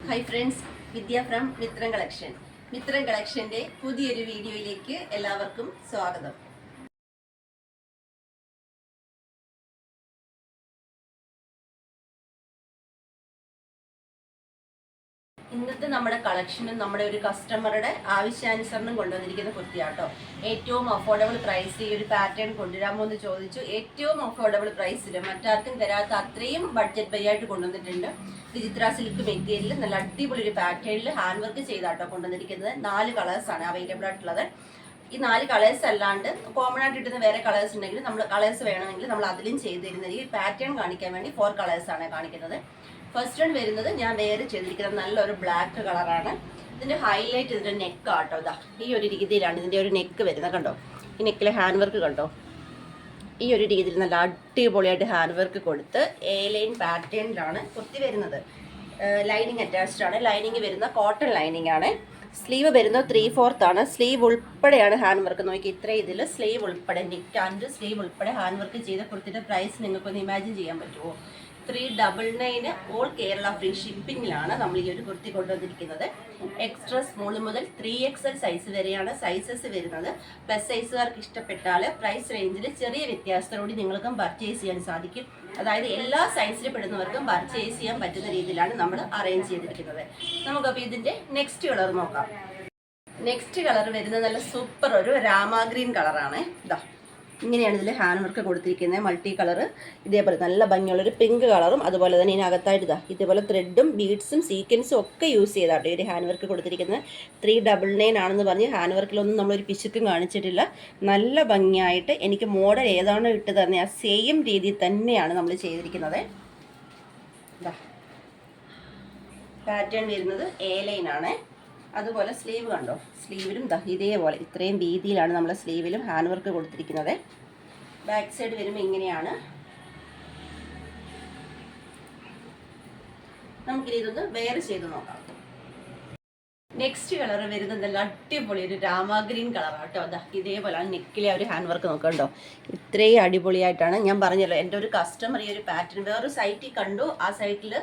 Hi friends, Vidya from Mithram collection. Mithram കളക്ഷൻ്റെ പുതിയൊരു വീഡിയോയിലേക്ക് എല്ലാവർക്കും സ്വാഗതം. ഇന്നത്തെ നമ്മുടെ കളക്ഷനും നമ്മുടെ ഒരു കസ്റ്റമറുടെ ആവശ്യാനുസരണം കൊണ്ടുവന്നിരിക്കുന്ന കുർത്തിയാട്ടോ. ഏറ്റവും അഫോർഡബിൾ പ്രൈസിൽ ഈ ഒരു പാറ്റേൺ കൊണ്ടുവരാമോ എന്ന് ചോദിച്ചു. ഏറ്റവും അഫോർഡബിൾ പ്രൈസിൽ മറ്റാർക്കും തരാത്ത അത്രയും ബഡ്ജറ്റ് ബൈയായിട്ട് കൊണ്ടുവന്നിട്ടുണ്ട്. വിചിത്ര സിൽക്ക് മെറ്റീരിയൽ നല്ല അടിപൊളി ഒരു പാറ്റേണിൽ ഹാൻഡ് വർക്ക് ചെയ്താട്ടോ കൊണ്ടുവന്നിരിക്കുന്നത്. 4 കളേഴ്സാണ് അവൈലബിൾ ആയിട്ടുള്ളത്. ഈ 4 കളേഴ്സ് അല്ലാണ്ട് കോമൺ ആയിട്ട് കിട്ടുന്ന വേറെ കളേഴ്സ് ഉണ്ടെങ്കിൽ നമ്മൾ കളേഴ്സ് വേണമെങ്കിൽ നമ്മൾ അതിലും ചെയ്ത് തരുന്നത്. ഈ പാറ്റേൺ കാണിക്കാൻ വേണ്ടി 4 കളേഴ്സാണ് കാണിക്കുന്നത്. ഫസ്റ്റ് വൺ വരുന്നത് ഞാൻ വേറെ ചെയ്തിരിക്കുന്നത് നല്ലൊരു ബ്ലാക്ക് കളറാണ്. ഇതിൻ്റെ ഹൈലൈറ്റ് ഇതിൻ്റെ നെക്ക് ആട്ടോ. ഇതാ ഈ ഒരു രീതിയിലാണ് ഇതിൻ്റെ ഒരു നെക്ക് വരുന്നത്. കണ്ടോ, ഈ നെക്കിലെ ഹാൻഡ് വർക്ക് കണ്ടോ. ഈ ഒരു രീതിയിൽ നല്ല അടിപൊളിയായിട്ട് ഹാൻഡ് വർക്ക് കൊടുത്ത് എ ലൈൻ പാറ്റേണിലാണ് കുർത്തി വരുന്നത്. ലൈനിങ് അറ്റാച്ച്ഡ് ആണ്. ലൈനിങ് വരുന്ന കോട്ടൺ ലൈനിങ് ആണ്. സ്ലീവ് വരുന്നത് 3/4 ആണ്. സ്ലീവ് ഉൾപ്പെടെയാണ് ഹാൻഡ് വർക്ക്. നോക്കി, ഇത്രയും ഇതിൽ സ്ലീവ് ഉൾപ്പെടെ നെക്ക് ആൻഡ് സ്ലീവ് ഉൾപ്പെടെ ഹാൻഡ് വർക്ക് ചെയ്ത കുർത്തിയുടെ പ്രൈസ് നിങ്ങൾക്കൊന്ന് ഇമാജിൻ ചെയ്യാൻ പറ്റുമോ? 399 ഓൾ കേരള ഫ്രീ ഷിപ്പിങ്ങിലാണ് നമ്മൾ ഈ ഒരു കുർത്തി കൊണ്ടുവന്നിരിക്കുന്നത്. എക്സ്ട്രാ സ്മോൾ മുതൽ 3XL സൈസ് വരെയാണ് സൈസസ് വരുന്നത്. പ്ലസ് സൈസുകാർക്ക് ഇഷ്ടപ്പെട്ടാൽ പ്രൈസ് റേഞ്ചിൽ ചെറിയ വ്യത്യാസത്തോടെ നിങ്ങൾക്കും പർച്ചേസ് ചെയ്യാൻ സാധിക്കും. അതായത് എല്ലാ സൈസിൽ പെടുന്നവർക്കും പർച്ചേസ് ചെയ്യാൻ പറ്റുന്ന രീതിയിലാണ് നമ്മൾ അറേഞ്ച് ചെയ്തിരിക്കുന്നത്. നമുക്കപ്പോൾ ഇതിൻ്റെ നെക്സ്റ്റ് കളർ നോക്കാം. നെക്സ്റ്റ് കളർ വരുന്നത് നല്ല സൂപ്പർ ഒരു രാമ ഗ്രീൻ കളറാണ്. ഇതാ ഇങ്ങനെയാണ് ഇതിൽ ഹാൻഡ് വർക്ക് കൊടുത്തിരിക്കുന്നത്. മൾട്ടി കളർ ഇതേപോലെ നല്ല ഭംഗിയുള്ളൊരു പിങ്ക് കളറും അതുപോലെ തന്നെ ഇതിനകത്തായിട്ട് ഇതേപോലെ ത്രെഡും ബീഡ്സും സീക്വൻസും ഒക്കെ യൂസ് ചെയ്താട്ടോ ഈ ഒരു ഹാൻഡ് വർക്ക് കൊടുത്തിരിക്കുന്നത്. 399 ആണെന്ന് പറഞ്ഞ് ഹാൻഡ് വർക്കിലൊന്നും നമ്മളൊരു പിശുക്കും കാണിച്ചിട്ടില്ല. നല്ല ഭംഗിയായിട്ട് എനിക്ക് മോഡൽ ഏതാണോ ഇട്ട് തന്നെ ആ സെയിം രീതിയിൽ തന്നെയാണ് നമ്മൾ ചെയ്തിരിക്കുന്നത്. പാറ്റേൺ വരുന്നത് എ ലൈനാണ്. അതുപോലെ സ്ലീവ് കണ്ടോ, സ്ലീവിലും ഇതേപോലെ ഇത്രയും വീതിയിലാണ് നമ്മൾ സ്ലീവിലും ഹാൻഡ് വർക്ക് കൊടുത്തിരിക്കുന്നത്. ബാക്ക് സൈഡ് വരുമ്പോൾ ഇങ്ങനെയാണ്. നമുക്കിനി ഇതൊന്ന് വേറെ ചെയ്ത് നോക്കാം. നെക്സ്റ്റ് കളർ വരുന്നത് നല്ല അടിപൊളി ഒരു രാമ ഗ്രീൻ കളറാണ് കേട്ടോ. അതാ ഇതേപോലെ നെക്കിലെ ഒരു ഹാൻഡ് വർക്ക് നോക്കണ്ടോ, ഇത്രയും അടിപൊളിയായിട്ടാണ്. ഞാൻ പറഞ്ഞല്ലോ, എൻ്റെ ഒരു കസ്റ്റമർ ഈ ഒരു പാറ്റേൺ വേറൊരു സൈറ്റിൽ കണ്ടു. ആ സൈറ്റിൽ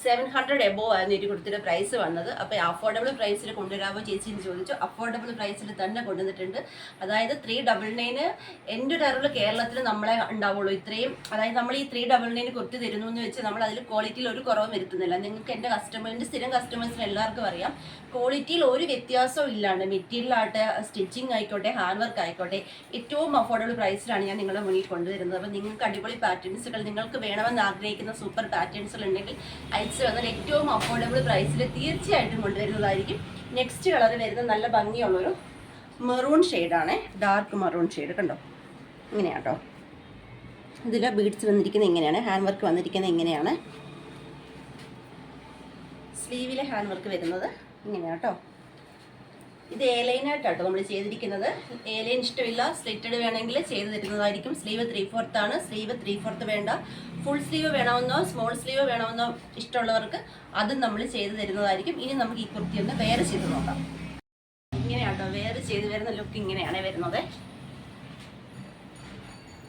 700 എബോവ് ആയിരുന്നു ഒരു കുർത്തിയുടെ പ്രൈസ് വന്നത്. അപ്പോൾ അഫോർഡബിൾ പ്രൈസിൽ കൊണ്ടുവരാമോ ചേച്ചി എന്ന് ചോദിച്ചു. അഫോർഡബിൾ പ്രൈസിൽ തന്നെ കൊണ്ടുവന്നിട്ടുണ്ട്. അതായത് 399 എൻ്റെ ഒരു അറിവിൽ കേരളത്തിൽ നമ്മളെ ഉണ്ടാവുള്ളൂ ഇത്രയും. അതായത് നമ്മൾ ഈ 399 കുർത്തി തരുന്നു എന്ന് വെച്ച് നമ്മൾ അതിൽ ക്വാളിറ്റിയിൽ ഒരു കുറവും വരുത്തുന്നില്ല. നിങ്ങൾക്ക് എൻ്റെ കസ്റ്റമറിൻ്റെ സ്ഥിരം കസ്റ്റമേഴ്സിന് എല്ലാവർക്കും അറിയാം, ക്വാളിറ്റിയിൽ ഒരു വ്യത്യാസവും ഇല്ലാണ്ട് മെറ്റീരിയൽ ആയിട്ട് സ്റ്റിച്ചിങ് ആയിക്കോട്ടെ ഹാൻഡ് വർക്ക് ആയിക്കോട്ടെ ഏറ്റവും അഫോർഡബിൾ പ്രൈസിലാണ് ഞാൻ നിങ്ങളുടെ മുന്നിൽ കൊണ്ടുവരുന്നത്. അപ്പോൾ നിങ്ങൾക്ക് അടിപൊളി പാറ്റേൺസുകൾ നിങ്ങൾക്ക് വേണമെന്ന് ആഗ്രഹിക്കുന്ന സൂപ്പർ പാറ്റേൺസുകൾ ഉണ്ടെങ്കിൽ അയച്ചു വന്നാൽ ഏറ്റവും അഫോർഡബിൾ പ്രൈസിൽ തീർച്ചയായിട്ടും കൊണ്ടുവരുന്നതായിരിക്കും. നെക്സ്റ്റ് കളർ വരുന്നത് നല്ല ഭംഗിയുള്ളൊരു മെറൂൺ ഷെയ്ഡാണ്. ഡാർക്ക് മെറൂൺ ഷെയ്ഡ് കണ്ടോ, ഇങ്ങനെയാട്ടോ. ഇതിൽ ബീഡ്സ് വന്നിരിക്കുന്നത് ഇങ്ങനെയാണ്. ഹാൻഡ് വർക്ക് വന്നിരിക്കുന്നത് ഇങ്ങനെയാണ്. സ്ലീവിലെ ഹാൻഡ് വർക്ക് വരുന്നത് ഇങ്ങനെയാണ് കേട്ടോ. ഇത് എ ലൈനായിട്ടാട്ടോ നമ്മൾ ചെയ്തിരിക്കുന്നത്. എ ലൈൻ ഇഷ്ടമില്ല, സ്ലിറ്റഡ് വേണമെങ്കിൽ ചെയ്ത് തരുന്നതായിരിക്കും. സ്ലീവ് 3/4 ആണ്. സ്ലീവ് 3/4 വേണ്ട, ഫുൾ സ്ലീവ് വേണമെന്നോ സ്മോൾ സ്ലീവ് വേണമെന്നോ ഇഷ്ടമുള്ളവർക്ക് അതും നമ്മൾ ചെയ്ത് തരുന്നതായിരിക്കും. ഇനി നമുക്ക് ഈ കുർത്തി ഒന്ന് വേറെ ചെയ്ത് നോക്കാം. ഇങ്ങനെയാട്ടോ വേറെ ചെയ്ത് വരുന്ന ലുക്ക് ഇങ്ങനെയാണ് വരുന്നത്.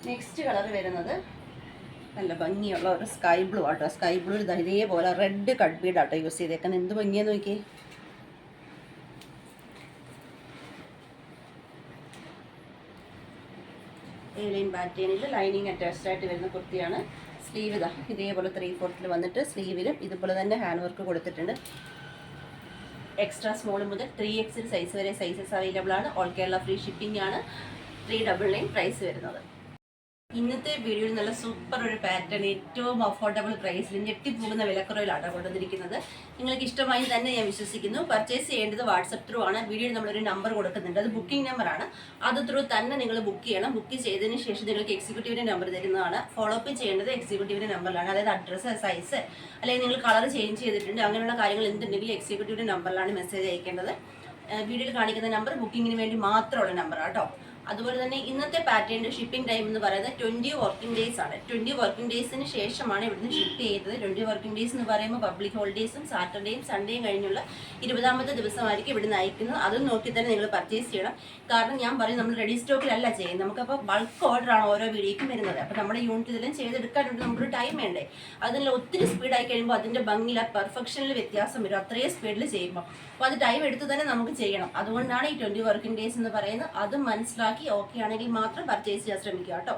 നെക്സ്റ്റ് കളർ വരുന്നത് നല്ല ഭംഗിയുള്ള ഒരു സ്കൈ ബ്ലൂ ആട്ടോ. സ്കൈ ബ്ലൂ ഇതേപോലെ റെഡ് കട്ട് ബീഡ് ആട്ടോ യൂസ് ചെയ്തേക്കുന്നത്. എന്ത് ഭംഗിയാന്ന് നോക്കിയേ. എ ലൈൻ പാറ്റേണിൽ ലൈനിങ് അറ്റാച്ച്ഡ് ആയിട്ട് വരുന്ന കുർത്തിയാണ്. സ്ലീവ് ഇതേപോലെ 3/4 വന്നിട്ട് സ്ലീവിലും ഇതുപോലെ തന്നെ ഹാൻഡ് വർക്ക് കൊടുത്തിട്ടുണ്ട്. എക്സ്ട്രാ സ്മോൾ മുതൽ 3XL സൈസ് വരെ സൈസസ് അവൈലബിൾ ആണ്. ഓൾ കേരള ഫ്രീ ഷിപ്പിംഗ് ആണ്. 399 പ്രൈസ് വരുന്നത്. ഇന്നത്തെ വീഡിയോയിൽ നല്ല സൂപ്പർ ഒരു പാറ്റേൺ ഏറ്റവും അഫോർഡബിൾ പ്രൈസിൽ ഞെട്ടിപ്പോകുന്ന വിലക്കുറവിലാണ് കൊണ്ടുവന്നിരിക്കുന്നത്. നിങ്ങൾക്ക് ഇഷ്ടമായി തന്നെ ഞാൻ വിശ്വസിക്കുന്നു. പർച്ചേസ് ചെയ്യേണ്ടത് വാട്സപ്പ് ത്രൂ ആണ്. വീഡിയോയിൽ നമ്മളൊരു നമ്പർ കൊടുക്കുന്നുണ്ട്, അത് ബുക്കിംഗ് നമ്പറാണ്. അത് ത്രൂ തന്നെ നിങ്ങൾ ബുക്ക് ചെയ്യണം. ബുക്ക് ചെയ്തതിന് ശേഷം നിങ്ങൾക്ക് എക്സിക്യൂട്ടീവിൻ്റെ നമ്പർ തരുന്നതാണ്. ഫോളോ അപ്പ് ചെയ്യേണ്ടത് എക്സിക്യൂട്ടീവിൻ്റെ നമ്പറിലാണ്. അതായത് അഡ്രസ്സ്, സൈസ്, അല്ലെങ്കിൽ നിങ്ങൾ കളർ ചേഞ്ച് ചെയ്തിട്ടുണ്ട്, അങ്ങനെയുള്ള കാര്യങ്ങൾ എന്തുണ്ടെങ്കിലും എക്സിക്യൂട്ടീവിൻ്റെ നമ്പറിലാണ് മെസ്സേജ് അയക്കേണ്ടത്. വീഡിയോയിൽ കാണിക്കുന്ന നമ്പർ ബുക്കിങ്ങിന് വേണ്ടി മാത്രമുള്ള നമ്പറാണ് കേട്ടോ. അതുപോലെ തന്നെ ഇന്നത്തെ പാറ്റേണിന്റെ ഷിപ്പിംഗ് ടൈം എന്ന് പറയുന്നത് 20 വർക്കിംഗ് ഡേയ്സ് ആണ്. 20 വർക്കിംഗ് ഡേയ്സിന് ശേഷമാണ് ഇവിടുന്ന് ഷിപ്പ് ചെയ്തത്. 20 വർക്കിംഗ് ഡേയ്സ് എന്ന് പറയുമ്പോൾ പബ്ലിക് ഹോളിഡേയ്സും സാറ്റർഡേയും സൺഡേയും കഴിഞ്ഞുള്ള 20ാമത്തെ ദിവസമായിരിക്കും ഇവിടുന്ന് അയക്കുന്നത്. അതും നോക്കി തന്നെ നിങ്ങൾ പർച്ചേസ് ചെയ്യണം. കാരണം ഞാൻ പറയും, നമ്മൾ റെഡി സ്റ്റോക്കിലല്ല ചെയ്യുന്നത്. നമുക്കപ്പോൾ ബൾക്ക് ഓർഡറാണ് ഓരോ വീഡിയോയ്ക്കും വരുന്നത്. അപ്പോൾ നമ്മുടെ യൂണിറ്റ് ഇതെല്ലാം ചെയ്തെടുക്കാനുണ്ട്, നമുക്കൊരു ടൈം വേണ്ടേ. അതിൽ ഒത്തിരി സ്പീഡായി കഴിയുമ്പോൾ അതിൻ്റെ ഭംഗിയിൽ ആ പെർഫെക്ഷനിൽ വ്യത്യാസം വരും, അത്രയും സ്പീഡിൽ ചെയ്യുമ്പോൾ. അപ്പോൾ അത് ടൈം എടുത്ത് തന്നെ നമുക്ക് ചെയ്യണം. അതുകൊണ്ടാണ് ഈ 20 വർക്കിംഗ് ഡേയ്സ് എന്ന് പറയുന്നത്. അത് മനസ്സിലാക്കി ഓക്കെ ആണെങ്കിൽ മാത്രം പർച്ചേസ് ചെയ്യാൻ ശ്രമിക്കുക കേട്ടോ.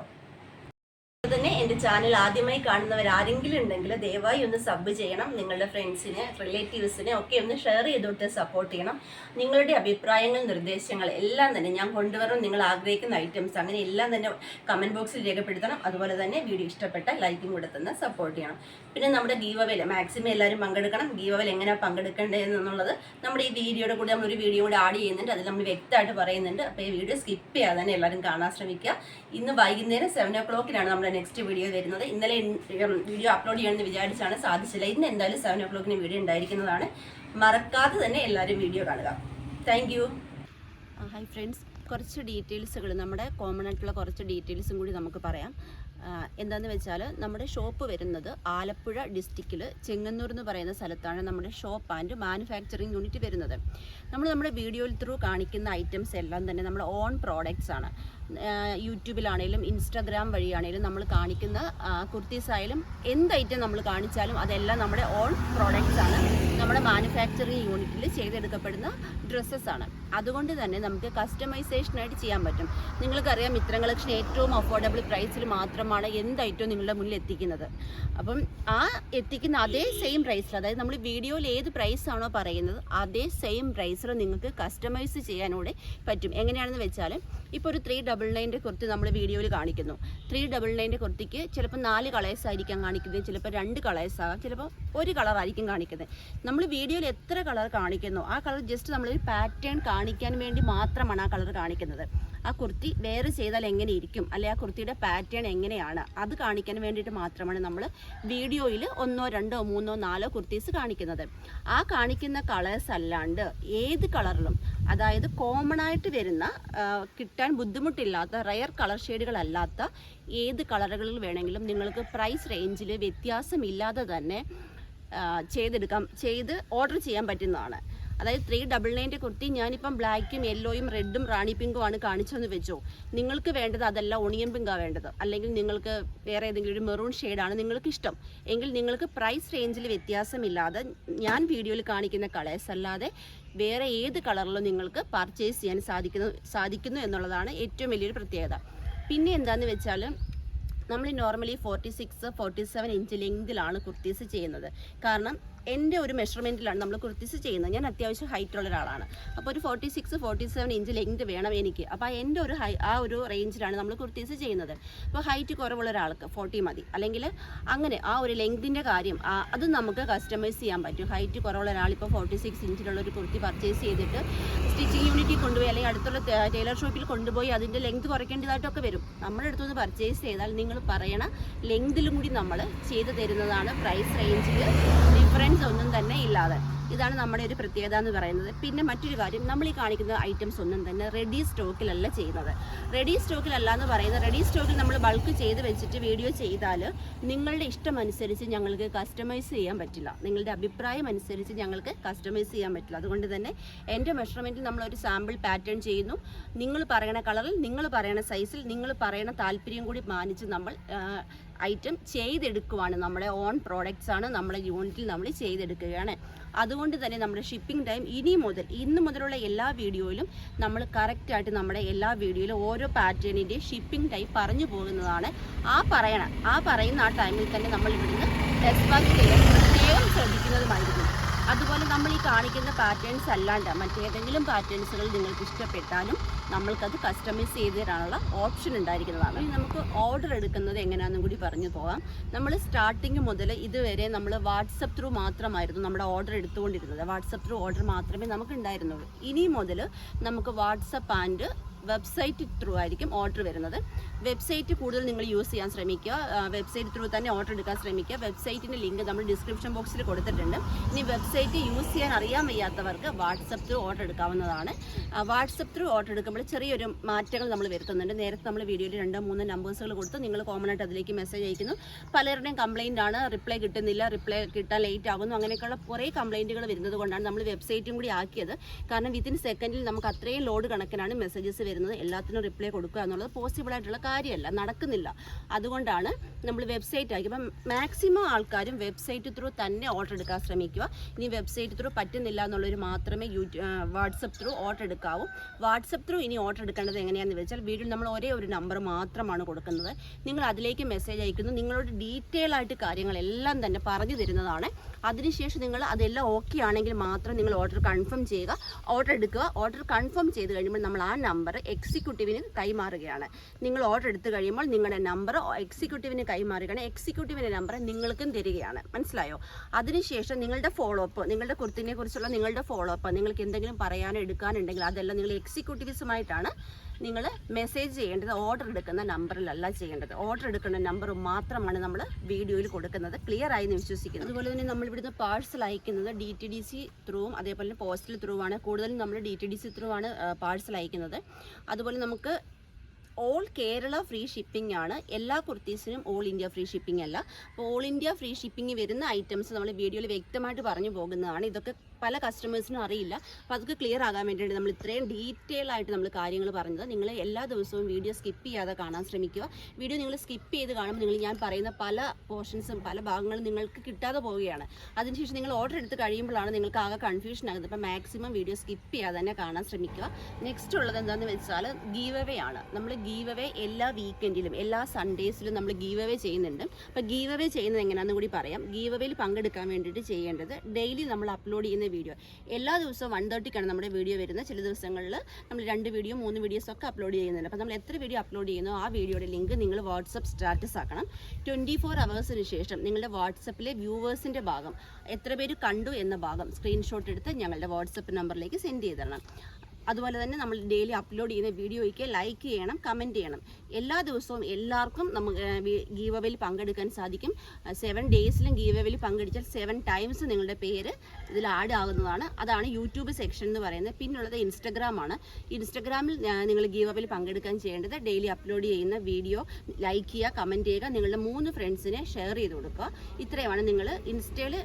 തന്നെ എൻ്റെ ചാനൽ ആദ്യമായി കാണുന്നവർ ആരെങ്കിലും ഉണ്ടെങ്കിൽ ദയവായി ഒന്ന് സബ് ചെയ്യണം. നിങ്ങളുടെ ഫ്രണ്ട്സിനെ, റിലേറ്റീവ്സിനെ ഒക്കെ ഒന്ന് ഷെയർ ചെയ്തോട്ട് സപ്പോർട്ട് ചെയ്യണം. നിങ്ങളുടെ അഭിപ്രായങ്ങൾ, നിർദ്ദേശങ്ങൾ എല്ലാം തന്നെ ഞാൻ കൊണ്ടുവരണം. നിങ്ങൾ ആഗ്രഹിക്കുന്ന ഐറ്റംസ് അങ്ങനെ എല്ലാം തന്നെ കമൻറ്റ് ബോക്സിൽ രേഖപ്പെടുത്തണം. അതുപോലെ തന്നെ വീഡിയോ ഇഷ്ടപ്പെട്ട ലൈക്കും കൂടെ തന്നെ സപ്പോർട്ട് ചെയ്യണം. പിന്നെ നമ്മുടെ ഗീവ് അവേയിൽ മാക്സിമം എല്ലാവരും പങ്കെടുക്കണം. ഗീവ് അവേയിൽ എങ്ങനെയാണ് പങ്കെടുക്കേണ്ടതെന്നുള്ളത് നമ്മുടെ ഈ വീഡിയോയുടെ കൂടെ നമ്മളൊരു വീഡിയോ കൂടെ ആഡ് ചെയ്യുന്നുണ്ട്. അതിൽ നമ്മൾ വ്യക്തമായിട്ട് പറയുന്നുണ്ട്. അപ്പോൾ ഈ വീഡിയോ സ്കിപ്പ് ചെയ്യാതെ തന്നെ എല്ലാവരും കാണാൻ ശ്രമിക്കുക. ഇന്ന് വൈകുന്നേരം 7 o'clock നമ്മുടെ നെക്സ്റ്റ് വീഡിയോ വരുന്നത്. ഇന്നലെ വീഡിയോ അപ്ലോഡ് ചെയ്യണമെന്ന് വിചാരിച്ചാണ്, സാധിച്ചില്ല. ഇന്ന് എന്തായാലും 7 o'clock വീഡിയോ ഉണ്ടായിരിക്കുന്നതാണ്. മറക്കാതെ തന്നെ എല്ലാവരും വീഡിയോ കാണുക. Thank you. ഹായ് ഫ്രണ്ട്സ്, കുറച്ച് ഡീറ്റെയിൽസുകൾ, നമ്മുടെ കോമൺ ആയിട്ടുള്ള കുറച്ച് ഡീറ്റെയിൽസും കൂടി നമുക്ക് പറയാം. എന്താണെന്ന് വെച്ചാൽ നമ്മുടെ ഷോപ്പ് വരുന്നത് ആലപ്പുഴ ഡിസ്ട്രിക്റ്റിൽ ചെങ്ങന്നൂർ എന്ന് പറയുന്ന സ്ഥലത്താണ് നമ്മുടെ ഷോപ്പ് ആൻഡ് മാനുഫാക്ചറിങ് യൂണിറ്റ് വരുന്നത്. നമ്മുടെ വീഡിയോയിൽ ത്രൂ കാണിക്കുന്ന ഐറ്റംസ് എല്ലാം തന്നെ നമ്മുടെ ഓൺ പ്രോഡക്റ്റ്സ് ആണ്. യൂട്യൂബിലാണെങ്കിലും ഇൻസ്റ്റാഗ്രാം വഴിയാണെങ്കിലും നമ്മൾ കാണിക്കുന്ന കുർത്തീസ് ആയാലും എന്ത് ഐറ്റം നമ്മൾ കാണിച്ചാലും അതെല്ലാം നമ്മുടെ ഓൺ പ്രോഡക്റ്റ്സ് ആണ്. നമ്മുടെ മാനുഫാക്ചറിങ് യൂണിറ്റിൽ ചെയ്തെടുക്കപ്പെടുന്ന ഡ്രസ്സസ് ആണ്. അതുകൊണ്ട് തന്നെ നമുക്ക് കസ്റ്റമൈസേഷനായിട്ട് ചെയ്യാൻ പറ്റും. നിങ്ങൾക്കറിയാം, മിത്രം കളക്ഷൻ ഏറ്റവും അഫോർഡബിൾ പ്രൈസിൽ മാത്രമാണ് എന്ത് ഐറ്റവും നിങ്ങളുടെ മുന്നിൽ എത്തിക്കുന്നത്. അപ്പം ആ എത്തിക്കുന്ന അതേ സെയിം പ്രൈസിൽ, അതായത് നമ്മൾ വീഡിയോയിൽ ഏത് പ്രൈസാണോ പറയുന്നത് അതേ സെയിം പ്രൈസിൽ നിങ്ങൾക്ക് കസ്റ്റമൈസ് ചെയ്യാനൂടെ പറ്റും. എങ്ങനെയാണെന്ന് വെച്ചാൽ, ഇപ്പോൾ ഒരു 399 കുർത്തി നമ്മൾ വീഡിയോയിൽ കാണിക്കുന്നു. 399 കുർത്തിക്ക് ചിലപ്പോൾ 4 കളേഴ്സ് ആയിരിക്കാം കാണിക്കുന്നത്, ചിലപ്പോൾ 2 കളേഴ്സ് ആകാം, ചിലപ്പോൾ 1 കളറായിരിക്കും കാണിക്കുന്നത്. നമ്മൾ വീഡിയോയിൽ എത്ര കളർ കാണിക്കുന്നു ആ കളർ ജസ്റ്റ് നമ്മളൊരു പാറ്റേൺ കാണിക്കാൻ വേണ്ടി മാത്രമാണ് ആ കളർ കാണിക്കുന്നത്. ആ കുർത്തി വേറെ ചെയ്താൽ എങ്ങനെ ഇരിക്കും, അല്ലെ ആ കുർത്തിയുടെ പാറ്റേൺ എങ്ങനെയാണ്, അത് കാണിക്കാൻ വേണ്ടിയിട്ട് മാത്രമാണ് നമ്മൾ വീഡിയോയിൽ 1, 2, 3, 4 കുർത്തീസ് കാണിക്കുന്നത്. ആ കാണിക്കുന്ന കളേഴ്സ് അല്ലാണ്ട് ഏത് കളറിലും, അതായത് കോമൺ ആയിട്ട് വരുന്ന കിട്ടാൻ ബുദ്ധിമുട്ടില്ലാത്ത റയർ കളർ ഷെയ്ഡുകളല്ലാത്ത ഏത് കളറുകളിൽ വേണമെങ്കിലും നിങ്ങൾക്ക് പ്രൈസ് റേഞ്ചിൽ വ്യത്യാസമില്ലാതെ തന്നെ ചെയ്ത് ഓർഡർ ചെയ്യാൻ പറ്റുന്നതാണ്. അതായത് 399 കുർത്തി ഞാനിപ്പം ബ്ലാക്കും യെല്ലോയും റെഡും റാണി പിങ്കും ആണ് കാണിച്ചെന്ന് വെച്ചോ, നിങ്ങൾക്ക് വേണ്ടത് അതല്ല ഓണിയൻ പിങ്കാണ് വേണ്ടത്, അല്ലെങ്കിൽ നിങ്ങൾക്ക് വേറെ ഏതെങ്കിലും ഒരു മെറൂൺ ഷെയ്ഡാണ് നിങ്ങൾക്ക് ഇഷ്ടം എങ്കിൽ നിങ്ങൾക്ക് പ്രൈസ് റേഞ്ചിൽ വ്യത്യാസമില്ലാതെ ഞാൻ വീഡിയോയിൽ കാണിക്കുന്ന കളേഴ്സ് അല്ലാതെ വേറെ ഏത് കളറിലും നിങ്ങൾക്ക് പർച്ചേസ് ചെയ്യാൻ സാധിക്കുന്നു എന്നുള്ളതാണ് ഏറ്റവും വലിയൊരു പ്രത്യേകത. പിന്നെ എന്താണെന്ന് വെച്ചാൽ, നമ്മൾ നോർമലി 46, 47 ഇഞ്ച് ലെങ്തിലാണ് കുർത്തീസ് ചെയ്യുന്നത്. കാരണം എൻ്റെ ഒരു മെഷർമെൻറ്റിലാണ് നമ്മൾ കുർത്തീസ് ചെയ്യുന്നത്. ഞാൻ അത്യാവശ്യം ഹൈറ്റുള്ള ഒരാളാണ്. അപ്പോൾ ഒരു 46, 47 ഇഞ്ച് ലെങ്ത് വേണം എനിക്ക്. അപ്പോൾ എൻ്റെ ആ ഒരു റേഞ്ചിലാണ് നമ്മൾ കുർത്തീസ് ചെയ്യുന്നത്. അപ്പോൾ ഹൈറ്റ് കുറവുള്ള ഒരാൾക്ക് 40 മതി, അല്ലെങ്കിൽ അങ്ങനെ ആ ഒരു ലെങ്തിൻ്റെ കാര്യം അത് നമുക്ക് കസ്റ്റമൈസ് ചെയ്യാൻ പറ്റും. ഹൈറ്റ് കുറവുള്ള ഒരാളിപ്പോൾ 46 ഇഞ്ചിലുള്ള ഒരു കുർത്തി പർച്ചേസ് ചെയ്തിട്ട് സ്റ്റിച്ചിങ് യൂണിറ്റിൽ കൊണ്ടുപോയി അല്ലെങ്കിൽ അടുത്തുള്ള ടൈലർ ഷോപ്പിൽ കൊണ്ടുപോയി അതിൻ്റെ ലെങ്ത് കുറയ്ക്കേണ്ടതായിട്ടൊക്കെ വരും. നമ്മുടെ അടുത്തുനിന്ന് പർച്ചേസ് ചെയ്താൽ നിങ്ങൾ പറയണ ലെങ്തിലും കൂടി നമ്മൾ ചെയ്തു തരുന്നതാണ്. പ്രൈസ് റേഞ്ചിൽ ഡിഫറൻസ് ഒന്നും തന്നെ ഇല്ലാതെ. ഇതാണ് നമ്മുടെ ഒരു പ്രത്യേകത എന്ന് പറയുന്നത്. പിന്നെ മറ്റൊരു കാര്യം, നമ്മൾ ഈ കാണിക്കുന്ന ഐറ്റംസ് ഒന്നും തന്നെ റെഡി സ്റ്റോക്കിലല്ല ചെയ്യുന്നത്. റെഡി സ്റ്റോക്കിലല്ല എന്ന് പറയുന്നത്, റെഡി സ്റ്റോക്കിൽ നമ്മൾ ബൾക്ക് ചെയ്ത് വെച്ചിട്ട് വീഡിയോ ചെയ്താൽ നിങ്ങളുടെ ഇഷ്ടം അനുസരിച്ച് ഞങ്ങൾക്ക് കസ്റ്റമൈസ് ചെയ്യാൻ പറ്റില്ല. നിങ്ങളുടെ അഭിപ്രായം അനുസരിച്ച് ഞങ്ങൾക്ക് കസ്റ്റമൈസ് ചെയ്യാൻ പറ്റില്ല. അതുകൊണ്ട് തന്നെ എൻ്റെ മെഷർമെൻറ്റിൽ നമ്മളൊരു സാമ്പിൾ പാറ്റേൺ ചെയ്യുന്നു. നിങ്ങൾ പറയണ കളറിൽ, നിങ്ങൾ പറയണ സൈസിൽ, നിങ്ങൾ പറയണ താല്പര്യം കൂടി മാനിച്ച് നമ്മൾ ഐറ്റം ചെയ്തെടുക്കുവാണ്. നമ്മുടെ ഓൺ പ്രോഡക്റ്റ്സ് ആണ്, നമ്മുടെ യൂണിറ്റിൽ നമ്മൾ ചെയ്തെടുക്കുകയാണ്. അതുകൊണ്ട് തന്നെ നമ്മുടെ ഷിപ്പിംഗ് ടൈം ഇന്ന് മുതലുള്ള എല്ലാ വീഡിയോയിലും നമ്മൾ കറക്റ്റായിട്ട് നമ്മുടെ എല്ലാ വീഡിയോയിലും ഓരോ പാറ്റേണിൻ്റെ ഷിപ്പിംഗ് ടൈം പറഞ്ഞു പോകുന്നതാണ്. ആ പറയുന്ന ആ ടൈമിൽ തന്നെ നമ്മൾ ഇവിടുന്ന് ഡെസ്പാച്ച് ചെയ്യാൻ പ്രത്യേകം ശ്രദ്ധിക്കുന്നതുമായിരിക്കും. അതുപോലെ നമ്മൾ ഈ കാണിക്കുന്ന പാറ്റേൺസ് അല്ലാണ്ട് മറ്റേതെങ്കിലും പാറ്റേൺസുകൾ നിങ്ങൾക്ക് ഇഷ്ടപ്പെട്ടാലും നമ്മൾക്കത് കസ്റ്റമൈസ് ചെയ്ത് തരാനുള്ള ഓപ്ഷൻ ഉണ്ടായിരിക്കുന്നതാണ്. ഇനി നമുക്ക് ഓർഡർ എടുക്കുന്നത് എങ്ങനെയാണെന്നും കൂടി പറഞ്ഞു പോകാം. നമ്മൾ സ്റ്റാർട്ടിങ് മുതൽ ഇതുവരെ നമ്മൾ വാട്സപ്പ് ത്രൂ മാത്രമായിരുന്നു നമ്മുടെ ഓർഡർ എടുത്തുകൊണ്ടിരുന്നത്. വാട്സപ്പ് ത്രൂ ഓർഡർ മാത്രമേ നമുക്ക് ഉണ്ടായിരുന്നുള്ളൂ. ഇനി മുതൽ നമുക്ക് വാട്സപ്പ് ആൻഡ് വെബ്സൈറ്റ് ത്രൂ ആയിരിക്കും ഓർഡർ വരുന്നത്. വെബ്സൈറ്റ് കൂടുതൽ നിങ്ങൾ യൂസ് ചെയ്യാൻ ശ്രമിക്കുക. വെബ്സൈറ്റ് ത്രൂ തന്നെ ഓർഡർ എടുക്കാൻ ശ്രമിക്കുക. വെബ്സൈറ്റിൻ്റെ ലിങ്ക് നമ്മൾ ഡിസ്ക്രിപ്ഷൻ ബോക്സിൽ കൊടുത്തിട്ടുണ്ട്. ഇനി വെബ്സൈറ്റ് യൂസ് ചെയ്യാൻ അറിയാൻ വയ്യാത്തവർക്ക് വാട്സപ്പ് ത്രൂ ഓർഡർ എടുക്കാവുന്നതാണ്. വാട്സപ്പ് ത്രൂ ഓർഡർ എടുക്കുമ്പോൾ ചെറിയൊരു മാറ്റങ്ങൾ നമ്മൾ വരുത്തുന്നുണ്ട്. നേരത്തെ നമ്മൾ വീഡിയോയിൽ 2-3 നമ്പേഴ്സുകൾ കൊടുത്ത് നിങ്ങൾ കോമൺ ആയിട്ട് അതിലേക്ക് മെസ്സേജ് അയക്കുന്നു. പലരുടെയും കംപ്ലയിൻ്റ് ആണ്, റിപ്ലൈ കിട്ടുന്നില്ല, റിപ്ലൈ കിട്ടാൻ ലേറ്റ് ആകുന്നു, അങ്ങനെയൊക്കെയുള്ള കുറേ കംപ്ലയിൻറ്റുകൾ വരുന്നത് കൊണ്ടാണ് നമ്മൾ വെബ്സൈറ്റും കൂടി ആക്കിയത്. കാരണം വിത്തിൻ സെക്കൻഡിൽ നമുക്ക് അത്രയും ലോഡ് കണക്കിനാണ് മെസ്സേജസ് വരുന്നത്. എല്ലാത്തിനും റിപ്ലൈ കൊടുക്കുക എന്നുള്ളത് പോസിബിൾ ആയിട്ടുള്ള കാര്യമല്ല, നടക്കുന്നില്ല. അതുകൊണ്ടാണ് നമ്മൾ വെബ്സൈറ്റ് ആക്കി. അപ്പം മാക്സിമം ആൾക്കാരും വെബ്സൈറ്റ് ത്രൂ തന്നെ ഓർഡർ എടുക്കാൻ ശ്രമിക്കുക. ഇനി വെബ്സൈറ്റ് ത്രൂ പറ്റുന്നില്ല എന്നുള്ളവർ മാത്രമേ വാട്സപ്പ് ത്രൂ ഓർഡർ എടുക്കാവൂ. വാട്സപ്പ് ത്രൂ ഇനി ഓർഡർ എടുക്കേണ്ടത് എങ്ങനെയാണെന്ന് വെച്ചാൽ വീഡിയോയിൽ നമ്മൾ ഒരേ ഒരു നമ്പർ മാത്രമാണ് കൊടുക്കുന്നത്. നിങ്ങൾ അതിലേക്ക് മെസ്സേജ് അയക്കുന്നു. നിങ്ങളോട് ഡീറ്റെയിൽ ആയിട്ട് കാര്യങ്ങളെല്ലാം തന്നെ പറഞ്ഞു തരുന്നതാണ്. അതിനുശേഷം നിങ്ങൾ അതെല്ലാം ഓക്കെ ആണെങ്കിൽ മാത്രം നിങ്ങൾ ഓർഡർ കൺഫേം ചെയ്യുക, ഓർഡർ എടുക്കുക. ഓർഡർ കൺഫേം ചെയ്ത് കഴിയുമ്പോൾ നമ്മൾ ആ നമ്പർ എക്സിക്യൂട്ടീവിന് കൈമാറുകയാണ്. നിങ്ങൾ ഓർഡർ എടുത്തു കഴിയുമ്പോൾ നിങ്ങളുടെ നമ്പർ എക്സിക്യൂട്ടീവിന് കൈമാറുകയാണ്. എക്സിക്യൂട്ടീവിൻ്റെ നമ്പർ നിങ്ങൾക്കും തരികയാണ്. മനസ്സിലായോ? അതിനുശേഷം നിങ്ങളുടെ ഫോളോ അപ്പ്, നിങ്ങളുടെ കുർത്തിനെ കുറിച്ചുള്ള നിങ്ങളുടെ ഫോളോ അപ്പ്, നിങ്ങൾക്ക് എന്തെങ്കിലും പറയാനോ എടുക്കാനുണ്ടെങ്കിൽ അതെല്ലാം നിങ്ങൾ എക്സിക്യൂട്ടീവ്സുമായിട്ടാണ് നിങ്ങൾ മെസ്സേജ് ചെയ്യേണ്ടത്. ഓർഡർ എടുക്കുന്ന നമ്പറിലല്ല ചെയ്യേണ്ടത്. ഓർഡർ എടുക്കുന്ന നമ്പർ മാത്രമാണ് നമ്മൾ വീഡിയോയിൽ കൊടുക്കുന്നത്. ക്ലിയർ ആയി എന്ന് വിശ്വസിക്കുന്നു. അതുപോലെ തന്നെ നമ്മൾ ഇവിടുന്ന് പാഴ്സൽ അയക്കുന്നത് DTDC ത്രൂവും അതേപോലെ തന്നെ പോസ്റ്റൽ ത്രൂ ആണ്. കൂടുതലും നമ്മൾ DTDC ത്രൂ ആണ് പാഴ്സൽ അയക്കുന്നത്. അതുപോലെ നമുക്ക് ഓൾ കേരള ഫ്രീ ഷിപ്പിംഗ് ആണ്. എല്ലാ കുർത്തീസിനും ഓൾ ഇന്ത്യ ഫ്രീ ഷിപ്പിംഗ് അല്ല. അപ്പോൾ ഓൾ ഇന്ത്യ ഫ്രീ ഷിപ്പിംഗ് വരുന്ന ഐറ്റംസ് നമ്മൾ വീഡിയോയിൽ വ്യക്തമായിട്ട് പറഞ്ഞു പോകുന്നതാണ്. ഇതൊക്കെ പല കസ്റ്റമേഴ്സിനും അറിയില്ല. അപ്പോൾ അതൊക്കെ ക്ലിയർ ആകാൻ വേണ്ടിയിട്ട് നമ്മൾ ഇത്രയും ഡീറ്റെയിൽ ആയിട്ട് നമ്മൾ കാര്യങ്ങൾ പറഞ്ഞത്. നിങ്ങൾ എല്ലാ ദിവസവും വീഡിയോ സ്കിപ്പ് ചെയ്യാതെ കാണാൻ ശ്രമിക്കുക. വീഡിയോ നിങ്ങൾ സ്കിപ്പ് ചെയ്ത് കാണുമ്പോൾ നിങ്ങൾ ഞാൻ പറയുന്ന പല പോർഷൻസും പല ഭാഗങ്ങളും നിങ്ങൾക്ക് കിട്ടാതെ പോവുകയാണ്. അതിനുശേഷം നിങ്ങൾ ഓർഡർ എടുത്ത് കഴിയുമ്പോഴാണ് നിങ്ങൾക്ക് ആകെ കൺഫ്യൂഷൻ ആകുന്നത്. അപ്പോൾ മാക്സിമം വീഡിയോ സ്കിപ്പ് ചെയ്യാതെ തന്നെ കാണാൻ ശ്രമിക്കുക. നെക്സ്റ്റ് ഉള്ളത് എന്താണെന്ന് വെച്ചാൽ ഗീവ് അവേ ആണ്. നമ്മൾ ഗീവ് അവേ എല്ലാ വീക്കെൻഡിലും എല്ലാ സൺഡേസിലും നമ്മൾ ഗീവ് അവേ ചെയ്യുന്നുണ്ട്. അപ്പോൾ ഗീവ് അവേ ചെയ്യുന്നത് എങ്ങനെയാണെന്ന് കൂടി പറയാം. ഗീവ് അവേയിൽ പങ്കെടുക്കാൻ വേണ്ടിയിട്ട് ചെയ്യേണ്ടത് ഡെയിലി നമ്മൾ അപ്ലോഡ് ചെയ്യുന്ന വീഡിയോ എല്ലാ ദിവസവും 1:30ക്കാണ് നമ്മുടെ വീഡിയോ വരുന്നത്. ചില ദിവസങ്ങളിൽ നമ്മൾ 2 വീഡിയോ 3 വീഡിയോസ് ഒക്കെ അപ്ലോഡ് ചെയ്യുന്നുണ്ട്. അപ്പോൾ നമ്മൾ എത്ര വീഡിയോ അപ്ലോഡ് ചെയ്യുന്നു ആ വീഡിയോയുടെ ലിങ്ക് നിങ്ങൾ വാട്സപ്പ് സ്റ്റാറ്റസ് ആക്കണം. 24 അവേഴ്സിന് ശേഷം നിങ്ങളുടെ വാട്സപ്പിലെ വ്യൂവേഴ്സിൻ്റെ ഭാഗം എത്ര പേര് കണ്ടു എന്ന ഭാഗം സ്ക്രീൻഷോട്ട് എടുത്ത് ഞങ്ങളുടെ വാട്സപ്പ് നമ്പറിലേക്ക് സെൻഡ് ചെയ്ത് തരണം. അതുപോലെ തന്നെ നമ്മൾ ഡെയിലി അപ്ലോഡ് ചെയ്യുന്ന വീഡിയോയ്ക്ക് ലൈക്ക് ചെയ്യണം, കമൻറ്റ് ചെയ്യണം. എല്ലാ ദിവസവും എല്ലാവർക്കും നമുക്ക് ഗീവ് അവേയിൽ പങ്കെടുക്കാൻ സാധിക്കും. 7 ഡേയ്സിലും ഗീവ് അവേയിൽ പങ്കെടുത്താൽ 7 ടൈംസ് നിങ്ങളുടെ പേര് ഇതിൽ ആഡ് ആകുന്നതാണ്. അതാണ് യൂട്യൂബ് സെക്ഷൻ എന്ന് പറയുന്നത്. പിന്നുള്ളത് ഇൻസ്റ്റഗ്രാമാണ്. ഇൻസ്റ്റഗ്രാമിൽ നിങ്ങൾ ഗീവ് അവേയിൽ പങ്കെടുക്കാൻ ചെയ്യേണ്ടത് ഡെയിലി അപ്ലോഡ് ചെയ്യുന്ന വീഡിയോ ലൈക്ക് ചെയ്യുക, കമൻറ്റ് ചെയ്യുക, നിങ്ങളുടെ 3 ഫ്രണ്ട്സിനെ ഷെയർ ചെയ്ത് കൊടുക്കുക. ഇത്രയുമാണ് നിങ്ങൾ ഇൻസ്റ്റയിൽ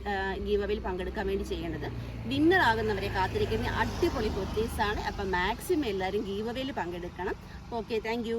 ഗീവ് അവേയിൽ പങ്കെടുക്കാൻ വേണ്ടി ചെയ്യേണ്ടത്. വിന്നർ ആകുന്നവരെ കാത്തിരിക്കുന്ന അടിപൊളി കുർത്തീസാണ്. അപ്പം മാക്സിമം എല്ലാവരും ഗീവ് അവേയിൽ പങ്കെടുക്കണം. Okay, thank you.